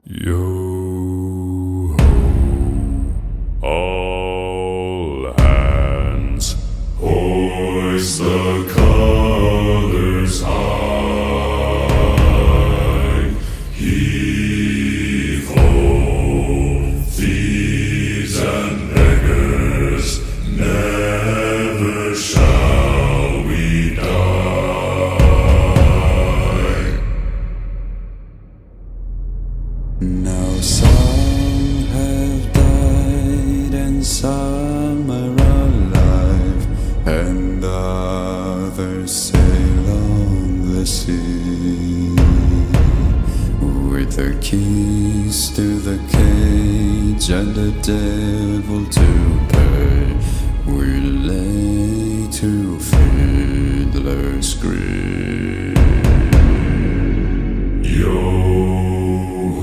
Yo ho, all hands, hoist the colors high. Heave ho, thieves and beggars, never shall we die. Now some have died and some are alive, and others sail on the sea. With the keys to the cage and the devil to pay, we lay to fiddler's grave. Yo